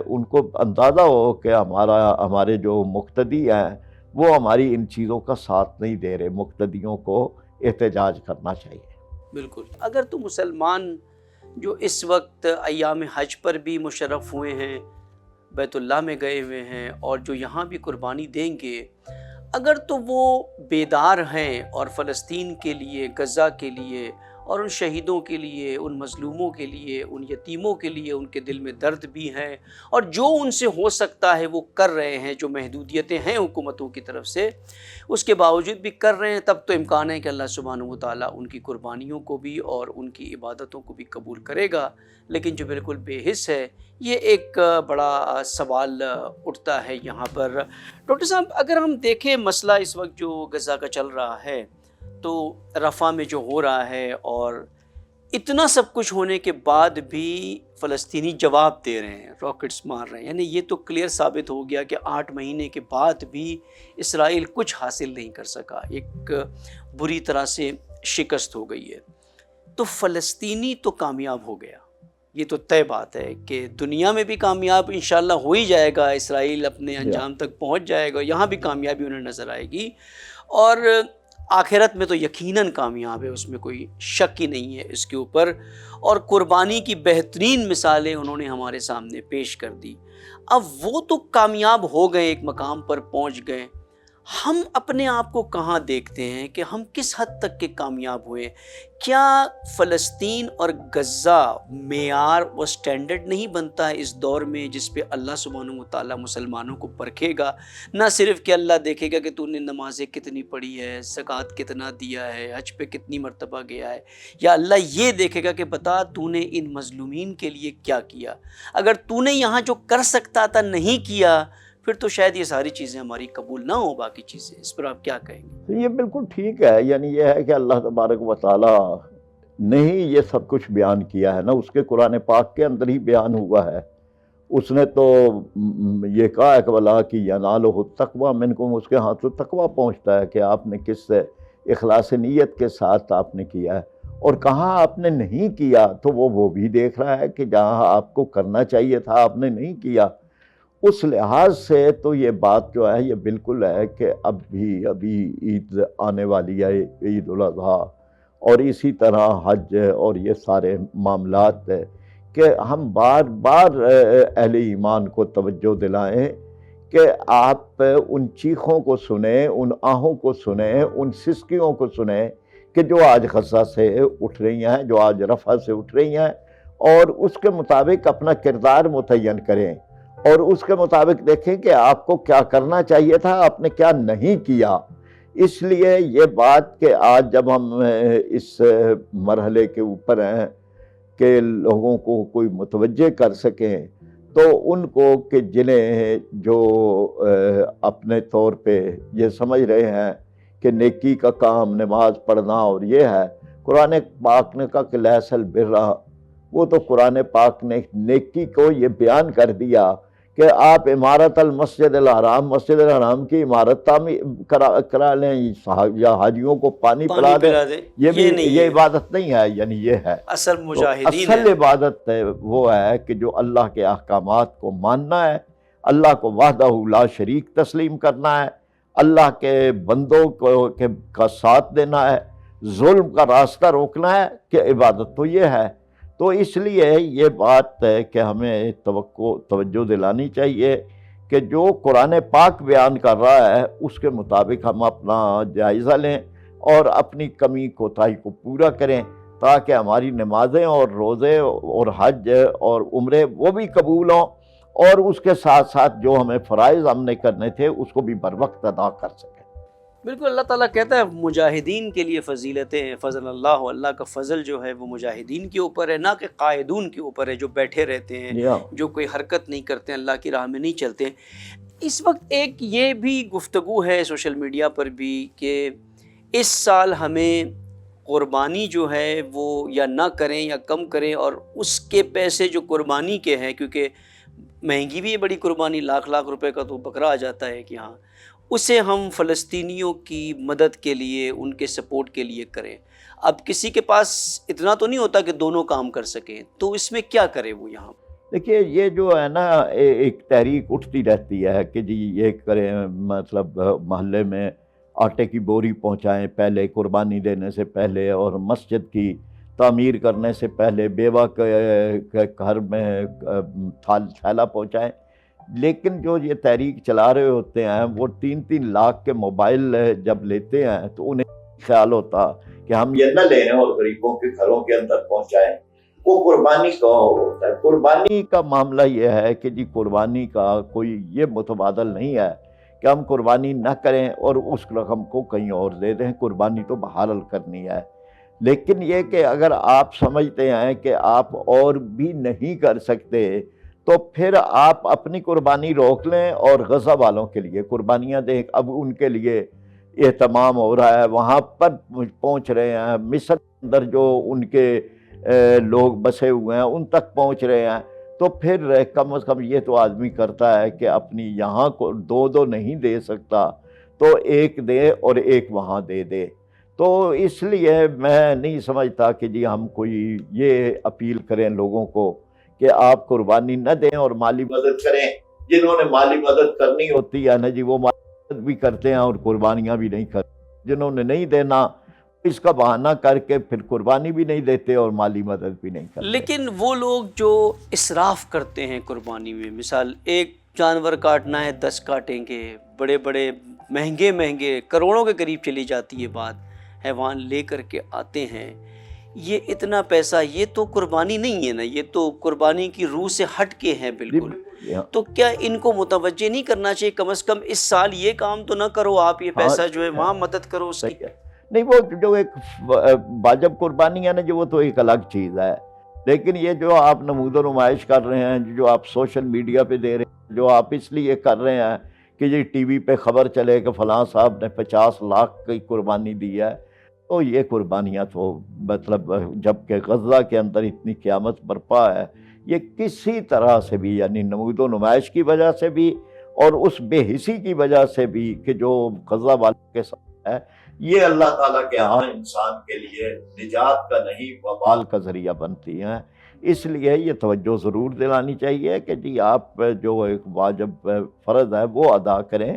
ان کو اندازہ ہو کہ ہمارے جو مقتدی ہیں وہ ہماری ان چیزوں کا ساتھ نہیں دے رہے، مقتدیوں کو احتجاج کرنا چاہیے۔ بالکل، اگر تو مسلمان جو اس وقت ایام حج پر بھی مشرف ہوئے ہیں، بیت اللہ میں گئے ہوئے ہیں، اور جو یہاں بھی قربانی دیں گے، اگر تو وہ بیدار ہیں اور فلسطین کے لیے، غزہ کے لیے، اور ان شہیدوں کے لیے، ان مظلوموں کے لیے، ان یتیموں کے لیے ان کے دل میں درد بھی ہیں، اور جو ان سے ہو سکتا ہے وہ کر رہے ہیں، جو محدودیتیں ہیں حکومتوں کی طرف سے اس کے باوجود بھی کر رہے ہیں، تب تو امکان ہے کہ اللہ سبحانہ و تعالیٰ ان کی قربانیوں کو بھی اور ان کی عبادتوں کو بھی قبول کرے گا۔ لیکن جو بالکل بے حس ہے، یہ ایک بڑا سوال اٹھتا ہے یہاں پر۔ ڈاکٹر صاحب، اگر ہم دیکھیں مسئلہ اس وقت جو غزہ کا چل رہا ہے، تو رفح میں جو ہو رہا ہے، اور اتنا سب کچھ ہونے کے بعد بھی فلسطینی جواب دے رہے ہیں، راکٹس مار رہے ہیں، یعنی یہ تو کلیئر ثابت ہو گیا کہ 8 مہینے کے بعد بھی اسرائیل کچھ حاصل نہیں کر سکا، ایک بری طرح سے شکست ہو گئی ہے۔ تو فلسطینی تو کامیاب ہو گیا، یہ تو طے بات ہے کہ دنیا میں بھی کامیاب انشاءاللہ ہو ہی جائے گا، اسرائیل اپنے انجام تک پہنچ جائے گا، یہاں بھی کامیابی انہیں نظر آئے گی، اور آخرت میں تو یقیناً کامیاب ہے، اس میں کوئی شک ہی نہیں ہے اس کے اوپر۔ اور قربانی کی بہترین مثالیں انہوں نے ہمارے سامنے پیش کر دی۔ اب وہ تو کامیاب ہو گئے، ایک مقام پر پہنچ گئے، ہم اپنے آپ کو کہاں دیکھتے ہیں کہ ہم کس حد تک کے کامیاب ہوئے؟ کیا فلسطین اور غزہ معیار و سٹینڈرڈ نہیں بنتا ہے اس دور میں جس پہ اللہ سبحانہ و تعالیٰ مسلمانوں کو پرکھے گا؟ نہ صرف کہ اللہ دیکھے گا کہ تو نے نمازیں کتنی پڑھی ہے، زکوٰۃ کتنا دیا ہے، حج پہ کتنی مرتبہ گیا ہے، یا اللہ یہ دیکھے گا کہ بتا تو نے ان مظلومین کے لیے کیا کیا؟ اگر تو نے یہاں جو کر سکتا تھا نہیں کیا، پھر تو شاید یہ ساری چیزیں ہماری قبول نہ ہوں۔ باقی چیزیں اس پر آپ کیا کہیں گے؟ یہ بالکل ٹھیک ہے، یعنی یہ ہے کہ اللہ تبارک و تعالیٰ نے ہی یہ سب کچھ بیان کیا ہے نا، اس کے قرآن پاک کے اندر ہی بیان ہوا ہے۔ اس نے تو یہ کہا ہے کہ بلا کہ ینالہ التقویٰ منکم، اس کے ہاتھ تو تقویٰ پہنچتا ہے کہ آپ نے کس اخلاص نیت کے ساتھ آپ نے کیا ہے، اور کہاں آپ نے نہیں کیا تو وہ بھی دیکھ رہا ہے کہ جہاں آپ کو کرنا چاہیے تھا آپ نے نہیں کیا۔ اس لحاظ سے تو یہ بات جو ہے یہ بالکل ہے کہ ابھی عید آنے والی ہے، عید الاضحیٰ، اور اسی طرح حج اور یہ سارے معاملات کہ ہم بار بار اہل ایمان کو توجہ دلائیں کہ آپ ان چیخوں کو سنیں، ان آہوں کو سنیں، ان سسکیوں کو سنیں کہ جو آج غزہ سے اٹھ رہی ہیں، جو آج رفح سے اٹھ رہی ہیں، اور اس کے مطابق اپنا کردار متعین کریں، اور اس کے مطابق دیکھیں کہ آپ کو کیا کرنا چاہیے تھا، آپ نے کیا نہیں کیا۔ اس لیے یہ بات کہ آج جب ہم اس مرحلے کے اوپر ہیں کہ لوگوں کو کوئی متوجہ کر سکیں تو ان کو کہ جنہیں جو اپنے طور پہ یہ سمجھ رہے ہیں کہ نیکی کا کام نماز پڑھنا اور یہ ہے، قرآن پاک نے کہا کہ لیس البر، وہ تو قرآن پاک نے نیکی کو یہ بیان کر دیا کہ آپ عمارت المسجد الحرام، مسجد الحرام کی عمارت تعمیر کرا لیں یا حاجیوں کو پانی پلا دیں، یہ عبادت نہیں ہے، یعنی یہ ہے اصل مجاہدین اصل عبادت وہ ہے کہ جو اللہ کے احکامات کو ماننا ہے، اللہ کو وحدہ لا شریک تسلیم کرنا ہے، اللہ کے بندوں کا ساتھ دینا ہے، ظلم کا راستہ روکنا ہے، کہ عبادت تو یہ ہے۔ تو اس لیے یہ بات ہے کہ ہمیں توجہ دلانی چاہیے کہ جو قرآن پاک بیان کر رہا ہے اس کے مطابق ہم اپنا جائزہ لیں اور اپنی کمی کوتاہی کو پورا کریں، تاکہ ہماری نمازیں اور روزے اور حج اور عمرے وہ بھی قبول ہوں، اور اس کے ساتھ ساتھ جو ہمیں فرائض ہم نے کرنے تھے اس کو بھی بر وقت ادا کر سکیں۔ بالکل، اللہ تعالیٰ کہتا ہے مجاہدین کے لیے فضیلتیں ہیں، فضل اللہ کا فضل جو ہے وہ مجاہدین کے اوپر ہے، نہ کہ قائدون کے اوپر ہے جو بیٹھے رہتے ہیں، جو کوئی حرکت نہیں کرتے ہیں، اللہ کی راہ میں نہیں چلتے۔ اس وقت ایک یہ بھی گفتگو ہے سوشل میڈیا پر بھی کہ اس سال ہمیں قربانی جو ہے وہ یا نہ کریں یا کم کریں، اور اس کے پیسے جو قربانی کے ہیں، کیونکہ مہنگی بھی ہے بڑی قربانی، لاکھ روپے کا تو بکرا آ جاتا ہے کہ ہاں، اسے ہم فلسطینیوں کی مدد کے لیے، ان کے سپورٹ کے لیے کریں۔ اب کسی کے پاس اتنا تو نہیں ہوتا کہ دونوں کام کر سکیں، تو اس میں کیا کرے وہ یہاں؟ دیکھیے یہ جو ہے نا ایک تحریک اٹھتی رہتی ہے کہ جی یہ کریں، مطلب محلے میں آٹے کی بوری پہنچائیں پہلے قربانی دینے سے پہلے، اور مسجد کی تعمیر کرنے سے پہلے بیوہ کے گھر میں تھیلا پہنچائیں۔ لیکن جو یہ تحریک چلا رہے ہوتے ہیں وہ 3 لاکھ کے موبائل جب لیتے ہیں تو انہیں خیال ہوتا کہ ہم یہ نہ لیں اور غریبوں کے گھروں کے اندر پہنچائیں۔ وہ قربانی کا ہوتا ہے۔ قربانی کا معاملہ یہ ہے کہ جی قربانی کا کوئی یہ متبادل نہیں ہے کہ ہم قربانی نہ کریں اور اس رقم کو کہیں اور دے دیں، قربانی تو بحال کرنی ہے۔ لیکن یہ کہ اگر آپ سمجھتے ہیں کہ آپ اور بھی نہیں کر سکتے تو پھر آپ اپنی قربانی روک لیں اور غزہ والوں کے لیے قربانیاں دیں۔ اب ان کے لیے اہتمام ہو رہا ہے، وہاں پر پہنچ رہے ہیں، مصر کے اندر جو ان کے لوگ بسے ہوئے ہیں ان تک پہنچ رہے ہیں، تو پھر کم از کم یہ تو آدمی کرتا ہے کہ اپنی یہاں کو دو نہیں دے سکتا تو ایک دے اور ایک وہاں دے دے۔ تو اس لیے میں نہیں سمجھتا کہ جی ہم کوئی یہ اپیل کریں لوگوں کو کہ آپ قربانی نہ دیں اور مالی مدد کریں۔ جنہوں نے مالی مدد کرنی ہوتی ہے نا جی وہ مالی مدد بھی کرتے ہیں اور قربانیاں بھی نہیں کرتے۔ جنہوں نے نہیں دینا اس کا بہانہ کر کے پھر قربانی بھی نہیں دیتے اور مالی مدد بھی نہیں کرتے۔ لیکن وہ لوگ جو اسراف کرتے ہیں قربانی میں، مثال ایک جانور کاٹنا ہے 10 کاٹیں گے، بڑے بڑے مہنگے کروڑوں کے قریب چلی جاتی ہے بات، حیوان لے کر کے آتے ہیں، یہ اتنا پیسہ، یہ تو قربانی نہیں ہے نا، یہ تو قربانی کی روح سے ہٹ کے ہیں بالکل۔ تو کیا ان کو متوجہ نہیں کرنا چاہیے کم از کم اس سال یہ کام تو نہ کرو آپ، یہ پیسہ جو ہے وہاں مدد کرو اس کی؟ نہیں، وہ جو ایک واجب قربانی ہے نا جو وہ تو ایک الگ چیز ہے، لیکن یہ جو آپ نمود و نمائش کر رہے ہیں، جو آپ سوشل میڈیا پہ دے رہے ہیں، جو آپ اس لیے کر رہے ہیں کہ یہ ٹی وی پہ خبر چلے کہ فلاں صاحب نے 50 لاکھ کی قربانی دی ہے، تو یہ قربانیاں تو مطلب جبکہ غزہ کے اندر اتنی قیامت برپا ہے، یہ کسی طرح سے بھی یعنی نمود و نمائش کی وجہ سے بھی اور اس بے حسی کی وجہ سے بھی کہ جو غزہ والوں کے ساتھ ہے، یہ اللہ تعالیٰ کے ہاں انسان کے لیے نجات کا نہیں وبال کا ذریعہ بنتی ہیں۔ اس لیے یہ توجہ ضرور دلانی چاہیے کہ جی آپ جو ایک واجب فرض ہے وہ ادا کریں،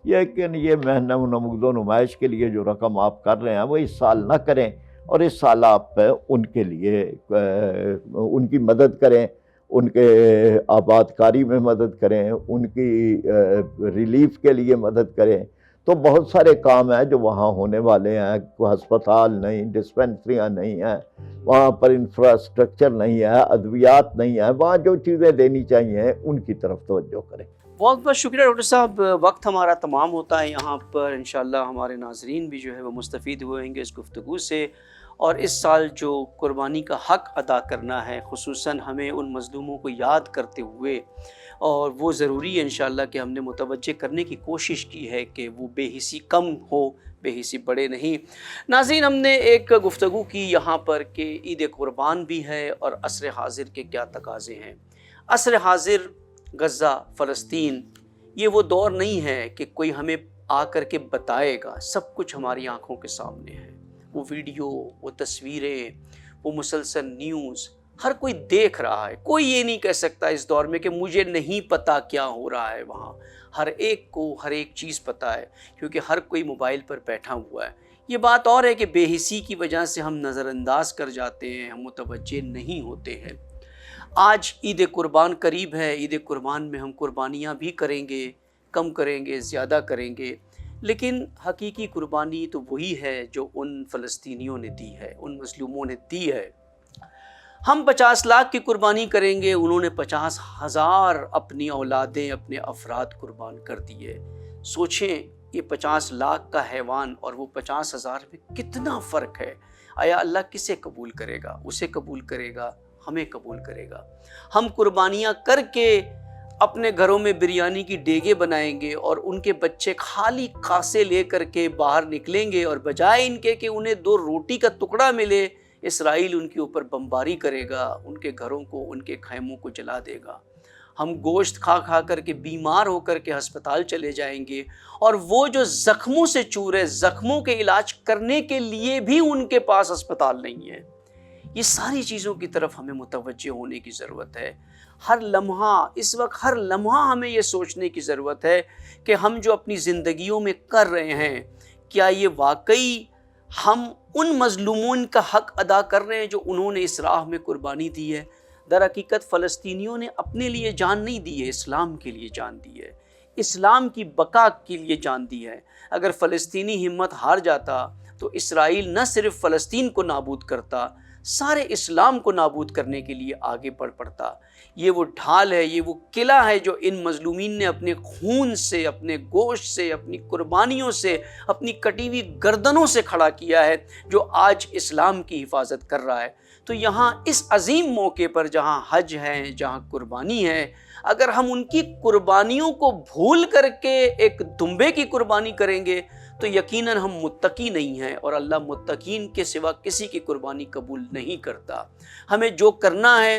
لیکن یہ نمود و نمائش کے لیے جو رقم آپ کر رہے ہیں وہ اس سال نہ کریں، اور اس سال آپ ان کے لیے ان کی مدد کریں، ان کے آباد کاری میں مدد کریں، ان کی ریلیف کے لیے مدد کریں۔ تو بہت سارے کام ہیں جو وہاں ہونے والے ہیں، کوئی ہسپتال نہیں، ڈسپینسریاں نہیں ہیں، وہاں پر انفراسٹرکچر نہیں ہے، ادویات نہیں ہے، وہاں جو چیزیں دینی چاہیے ان کی طرف توجہ کریں۔ بہت بہت شکریہ ڈاکٹر صاحب، وقت ہمارا تمام ہوتا ہے یہاں پر، انشاءاللہ ہمارے ناظرین بھی جو ہے وہ مستفید ہوئیں گے اس گفتگو سے، اور اس سال جو قربانی کا حق ادا کرنا ہے، خصوصاً ہمیں ان مظلوموں کو یاد کرتے ہوئے، اور وہ ضروری ہے انشاءاللہ کہ ہم نے متوجہ کرنے کی کوشش کی ہے کہ وہ بے حسی کم ہو، بے حسی بڑے نہیں۔ ناظرین، ہم نے ایک گفتگو کی یہاں پر کہ عید قربان بھی ہے اور عصر حاضر کے کیا تقاضے ہیں۔ عصر حاضر غزہ، فلسطین، یہ وہ دور نہیں ہے کہ کوئی ہمیں آ کر کے بتائے گا، سب کچھ ہماری آنکھوں کے سامنے ہے۔ وہ ویڈیو، وہ تصویریں، وہ مسلسل نیوز، ہر کوئی دیکھ رہا ہے۔ کوئی یہ نہیں کہہ سکتا اس دور میں کہ مجھے نہیں پتا کیا ہو رہا ہے وہاں۔ ہر ایک کو ہر ایک چیز پتا ہے، کیونکہ ہر کوئی موبائل پر بیٹھا ہوا ہے۔ یہ بات اور ہے کہ بے حسی کی وجہ سے ہم نظر انداز کر جاتے ہیں، ہم متوجہ نہیں ہوتے ہیں۔ آج عید قربان قریب ہے، عید قربان میں ہم قربانیاں بھی کریں گے، کم کریں گے، زیادہ کریں گے، لیکن حقیقی قربانی تو وہی ہے جو ان فلسطینیوں نے دی ہے، ان مظلوموں نے دی ہے۔ ہم 50 لاکھ کی قربانی کریں گے، انہوں نے 50,000 اپنی اولادیں، اپنے افراد قربان کر دیے۔ سوچیں، یہ 50 لاکھ کا حیوان اور وہ 50,000 میں کتنا فرق ہے۔ آیا اللہ کسے قبول کرے گا؟ اسے قبول کرے گا، ہمیں قبول کرے گا۔ ہم قربانیاں کر کے اپنے گھروں میں بریانی کی دیگیں بنائیں گے اور ان کے بچے خالی کاسے لے کر کے باہر نکلیں گے، اور بجائے ان کے کہ انہیں 2 روٹی کا ٹکڑا ملے، اسرائیل ان کے اوپر بمباری کرے گا، ان کے گھروں کو، ان کے خیموں کو جلا دے گا۔ ہم گوشت کھا کھا کر کے بیمار ہو کر کے ہسپتال چلے جائیں گے، اور وہ جو زخموں سے چور ہے، زخموں کے علاج کرنے کے لیے بھی ان کے پاس ہسپتال نہیں ہے۔ یہ ساری چیزوں کی طرف ہمیں متوجہ ہونے کی ضرورت ہے۔ ہر لمحہ، اس وقت ہر لمحہ ہمیں یہ سوچنے کی ضرورت ہے کہ ہم جو اپنی زندگیوں میں کر رہے ہیں، کیا یہ واقعی ہم ان مظلوموں کا حق ادا کر رہے ہیں جو انہوں نے اس راہ میں قربانی دی ہے۔ در حقیقت فلسطینیوں نے اپنے لیے جان نہیں دی ہے، اسلام کے لیے جان دی ہے، اسلام کی بقا کے لیے جان دی ہے۔ اگر فلسطینی ہمت ہار جاتا تو اسرائیل نہ صرف فلسطین کو نابود کرتا، سارے اسلام کو نابود کرنے کے لیے آگے بڑھ پڑتا۔ یہ وہ ڈھال ہے، یہ وہ قلعہ ہے جو ان مظلومین نے اپنے خون سے، اپنے گوشت سے، اپنی قربانیوں سے، اپنی کٹی ہوئی گردنوں سے کھڑا کیا ہے، جو آج اسلام کی حفاظت کر رہا ہے۔ تو یہاں اس عظیم موقع پر جہاں حج ہے، جہاں قربانی ہے، اگر ہم ان کی قربانیوں کو بھول کر کے ایک دمبے کی قربانی کریں گے تو یقیناً ہم متقی نہیں ہیں، اور اللہ متقین کے سوا کسی کی قربانی قبول نہیں کرتا۔ ہمیں جو کرنا ہے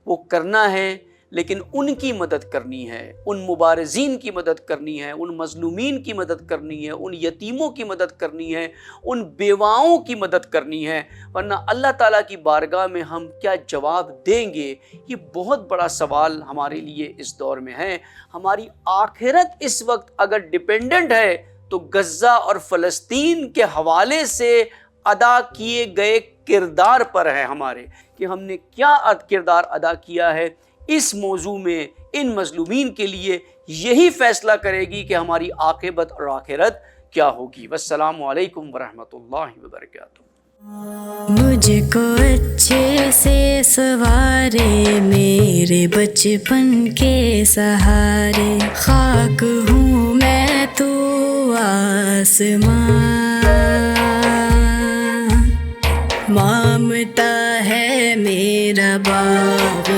وہ کرنا ہے، لیکن ان کی مدد کرنی ہے، ان مبارزین کی مدد کرنی ہے، ان مظلومین کی مدد کرنی ہے، ان یتیموں کی مدد کرنی ہے، ان بیواؤں کی مدد کرنی ہے، ورنہ اللہ تعالیٰ کی بارگاہ میں ہم کیا جواب دیں گے؟ یہ بہت بڑا سوال ہمارے لیے اس دور میں ہے۔ ہماری آخرت اس وقت اگر ڈیپینڈنٹ ہے تو غزہ اور فلسطین کے حوالے سے ادا کیے گئے کردار پر ہے ہمارے، کہ ہم نے کیا کردار ادا کیا ہے۔ اس موضوع میں ان مظلومین کے لیے یہی فیصلہ کرے گی کہ ہماری عاقبت اور آخرت کیا ہوگی۔ والسلام علیکم ورحمۃ اللہ وبرکاتہ۔ مجھ کو اچھے سے سوارے میرے بچپن کے سہارے، خاک ہوں میں تو آسمان، مامتا ہے میرا باغ